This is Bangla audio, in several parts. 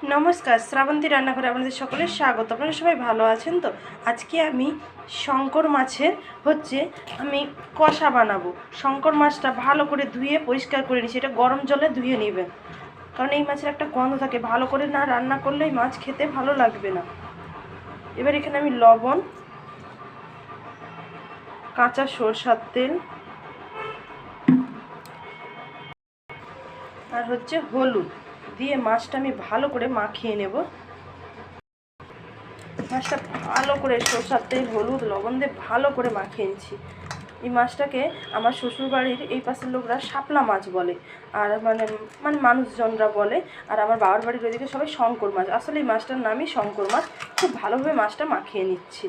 নমস্কার, শ্রাবন্তী রান্নাঘরে আপনাদের সকলের স্বাগত। আপনারা সবাই ভালো আছেন তো? আজকে আমি শঙ্কর মাছের আমি কষা বানাবো। শঙ্কর মাছটা ভালো করে ধুয়ে পরিষ্কার করে নিচ্ছি। এটা গরম জলে ধুয়ে নেবেন, কারণ এই মাছের একটা গন্ধ থাকে। ভালো করে না রান্না করলে এই মাছ খেতে ভালো লাগবে না। এবার এখানে আমি লবণ, কাঁচা সরষের তেল আর হলুদ দিয়ে মাছটা আমি ভালো করে মাখিয়ে নেব। মাছটা ভালো করে সরষের তেল, হলুদ, লবণ দিয়ে ভালো করে মাখিয়ে নিচ্ছি। এই মাছটাকে আমার শ্বশুরবাড়ির এই পাশের লোকরা শাপলা মাছ বলে, আর মানে মানে মানুষজনরা বলে, আর আমার বাবার বাড়ির ওইদিকে সবাই শঙ্কর মাছ। আসলে এই মাছটার নামই শঙ্কর মাছ। খুব ভালোভাবে মাছটা মাখিয়ে নিচ্ছি।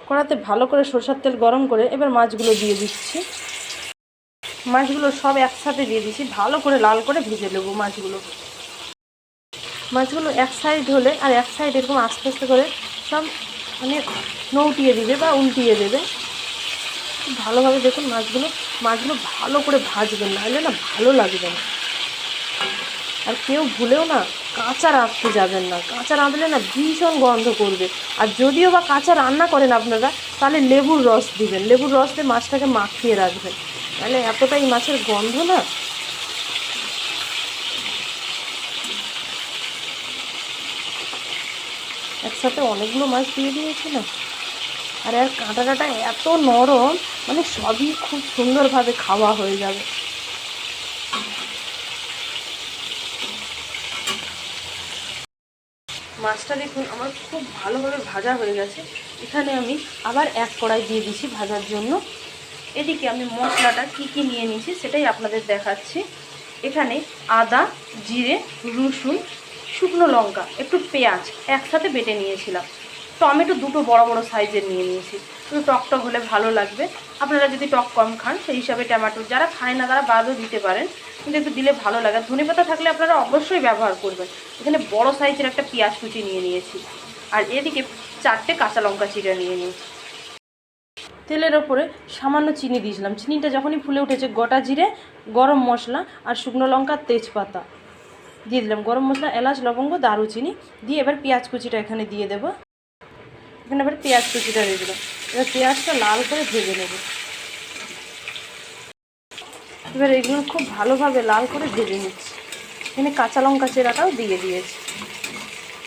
কড়াতে ভালো করে সরষের তেল গরম করে এবার মাছগুলো দিয়ে দিচ্ছি। মাছগুলো সব একসাথে দিয়ে দিচ্ছি, ভালো করে লাল করে ভেজে নেবো মাছগুলো এক সাইড হলে আর এক সাইড এরকম আস্তে আস্তে করে সব মানে নৌটিয়ে দেবে বা উল্টিয়ে দেবে। ভালোভাবে দেখুন মাছগুলো ভালো করে ভাজবেন, নাহলে না ভালো লাগবে না। আর কেউ ভুলেও না কাঁচা রাখতে যাবেন না। কাঁচা রাঁধলে না ভীষণ গন্ধ করবে। আর যদিও বা কাঁচা রান্না করেন আপনারা, তাহলে লেবুর রস দিবেন। লেবুর রস দিয়ে মাছটাকে মাখিয়ে রাখবেন, তাহলে এতটাই মাছের গন্ধ না। একসাথে অনেকগুলো মাছ দিয়ে দিয়েছি না, আর এর কাঁটাটা এত নরম, মানে সবই খুব সুন্দরভাবে খাওয়া হয়ে যাবে। মাছটা দেখুন আমার খুব ভালোভাবে ভাজা হয়ে গেছে। এখানে আমি আবার এক কড়াই দিয়ে দিছি ভাজার জন্য। এদিকে আমি মশলাটা কি নিয়ে নিয়েছি সেটাই আপনাদের দেখাচ্ছি। এখানে আদা, জিরে, রসুন, শুকনো লঙ্কা, একটু পেঁয়াজ একসাথে বেটে নিয়েছিলাম। টমেটো দুটো বড় বড় সাইজের নিয়ে নিয়েছি, একটু টক হলে ভালো লাগবে। আপনারা যদি টক কম খান সেই হিসাবে টমেটো, যারা খায় না তারা বাদও দিতে পারেন, কিন্তু একটু দিলে ভালো লাগে। ধনেপাতা থাকলে আপনারা অবশ্যই ব্যবহার করবেন। এখানে বড় সাইজের একটা পেঁয়াজ কুচি নিয়ে নিয়েছি, আর এদিকে 4টে কাঁচা লঙ্কা চিড়ে নিয়ে নিয়েছি। তেলের ওপরে সামান্য চিনি দিয়েছিলাম। চিনিটা যখনই ফুলে উঠেছে, গোটা জিরে, গরম মশলা আর শুকনো লঙ্কা, তেজপাতা দিয়ে দিলাম। গরম মশলা, এলাচ, লবঙ্গ, দারুচিনি দিয়ে এবার পেঁয়াজ কুচিটা এখানে দিয়ে দেবো। এখানে এবার পেঁয়াজ কুচিটা দিয়ে দিলাম। এবার পেঁয়াজটা লাল করে ভেজে নেব। এবার এগুলো খুব ভালোভাবে লাল করে ভেজে নিচ্ছি। এখানে কাঁচা লঙ্কা চেরাটাও দিয়ে দিয়েছি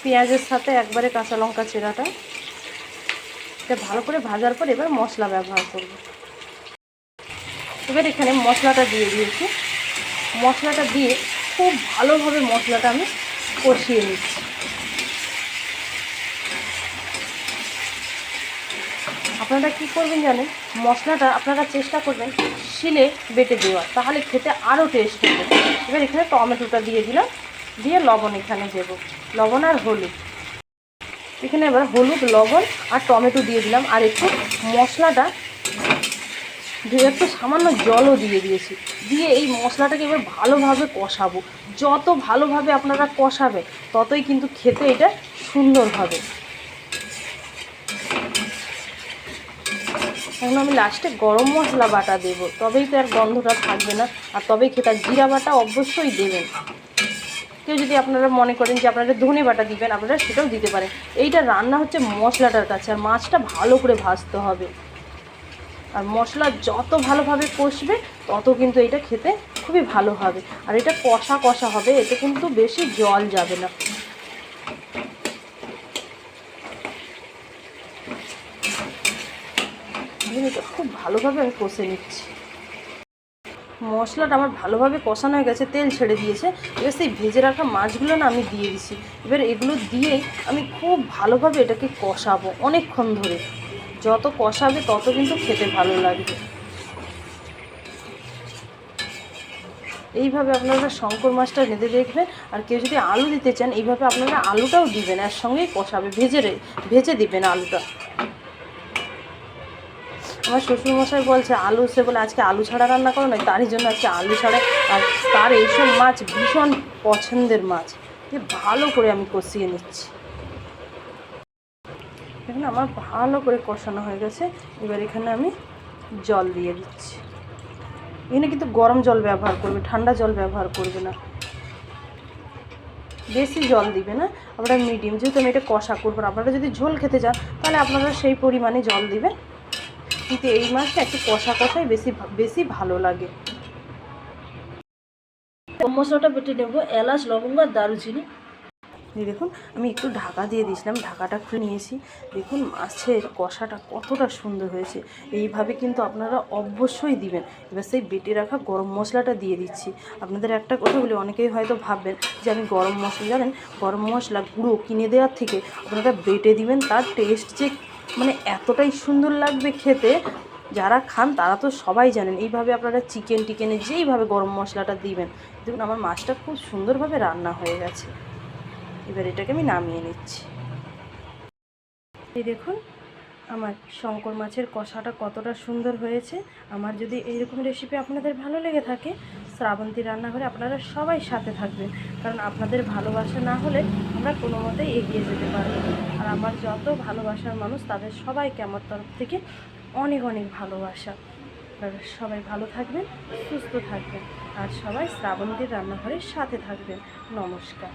পেঁয়াজের সাথে, একবারে কাঁচা লঙ্কা চেরাটা। এটা ভালো করে ভাজার পর এবার মশলা ব্যবহার করব। এবার এখানে মশলাটা দিয়ে দিয়েছি। মশলাটা দিয়ে খুব ভালোভাবে মশলাটা আমি কষিয়ে নিচ্ছি। আপনারা কী করবেন জানেন, মশলাটা আপনারা চেষ্টা করবেন শিলে বেটে দেওয়ার, তাহলে খেতে আরও টেস্ট হবে। এবার এখানে টমেটোটা দিয়ে দিলাম, দিয়ে লবণ এখানে দেবো, লবণ আর হলুদ। এখানে এবার হলুদ, লবণ আর টমেটো দিয়ে দিলাম, আর একটু মশলাটা একটু সামান্য জলও দিয়ে দিয়েছি। দিয়ে এই মশলাটাকে এবার ভালোভাবে কষাবো। যত ভালোভাবে আপনারা কষাবে ততই কিন্তু খেতে এটা সুন্দর হবে। এখন আমি লাস্টে গরম মশলা বাটা দেব, তবেই তো আর গন্ধটা থাকবে না, আর তবেই খেতে। জিরা বাটা অবশ্যই দেবেন। কেউ যদি আপনারা মনে করেন যে আপনারা ধনে বাটা দিবেন, আপনারা সেটাও দিতে পারেন। এইটা রান্না হচ্ছে মশলাটার কাছে, আর মাছটা ভালো করে ভাজতে হবে। আর মশলা যত ভালোভাবে কষবে তত কিন্তু এটা খেতে খুবই ভালো হবে। আর এটা কষা কষা হবে, এতে কিন্তু বেশি জল যাবে না। এটা খুব ভালোভাবে আমি কষে নিচ্ছি। মশলাটা আমার ভালোভাবে কষানো হয়ে গেছে, তেল ছেড়ে দিয়েছে। এবার সেই ভেজে রাখা মাছগুলো না আমি দিয়ে দিছি। এবার এগুলো দিয়ে আমি খুব ভালোভাবে এটাকে কষাবো অনেকক্ষণ ধরে। যত কষাবে তত কিন্তু খেতে ভালো লাগবে। এইভাবে আপনারা শঙ্কর মাছটা রেঁধে দেখবেন। আর কেউ যদি আলু দিতে চান, এইভাবে আপনারা আলুটাও দিবেন, এর সঙ্গেই কষাবে, ভেজে দিবেন আলুটা। আমার শ্বশুরমশাই বলছে আলু, সে বলে আজকে আলু ছাড়া রান্না করো না, তারই জন্য আজকে আলু ছাড়া। আর তার এইসব মাছ ভীষণ পছন্দের মাছ। ভালো করে আমি কষিয়ে নিচ্ছি। এখানে আমার ভালো করে কষানো হয়ে গেছে। এবার এখানে আমি জল দিয়ে দিচ্ছি। এখানে কিন্তু গরম জল ব্যবহার করবে, ঠান্ডা জল ব্যবহার করবে না। বেশি জল দিবে না, আপনারা মিডিয়াম, যেহেতু আমি এটা কষা করবো। আপনারা যদি ঝোল খেতে চান তাহলে আপনারা সেই পরিমাণে জল দিবেন, কিন্তু এই মাছটা একটু কষা কষাই বেশি ভালো লাগে। মশলাটা বেটে নেবো, এলাচ, লবঙ্গ আর দারুচিনি। দেখুন আমি একটু ঢাকা দিয়ে দিয়েছিলাম, ঢাকাটা খুলে নিয়েছি। দেখুন মাছের কষাটা কতটা সুন্দর হয়েছে। এইভাবে কিন্তু আপনারা অবশ্যই দিবেন। এবার সেই বেটে রাখা গরম মশলাটা দিয়ে দিচ্ছি। আপনাদের একটা কথা বলি, অনেকেই হয়তো ভাববেন যে আমি গরম মশলা, জানেন গরম মশলা গুঁড়ো কিনে দেওয়ার থেকে আপনারা বেটে দিবেন, তার টেস্ট যে মানে এতটাই সুন্দর লাগবে খেতে। যারা খান তারা তো সবাই জানেন। এইভাবে আপনারা চিকেনে যেইভাবে গরম মশলাটা দিবেন। দেখুন আমার মাছটা খুব সুন্দরভাবে রান্না হয়ে গেছে। এবার এটাকে আমি নামিয়ে নিচ্ছি। এই দেখুন আমার শঙ্কর মাছের কষাটা কতটা সুন্দর হয়েছে। আমার যদি এইরকম রেসিপি আপনাদের ভালো লেগে থাকে, শ্রাবন্তী রান্নাঘরে আপনারা সবাই সাথে থাকবেন, কারণ আপনাদের ভালোবাসা না হলে আমরা কোনো মতেই এগিয়ে যেতে পারবো না। আর আমার যত ভালোবাসার মানুষ তাদের সবাইকে আমার তরফ থেকে অনেক অনেক ভালোবাসা। আপনারা সবাই ভালো থাকবেন, সুস্থ থাকবেন, আর সবাই শ্রাবন্তীর রান্নাঘরের সাথে থাকবেন। নমস্কার।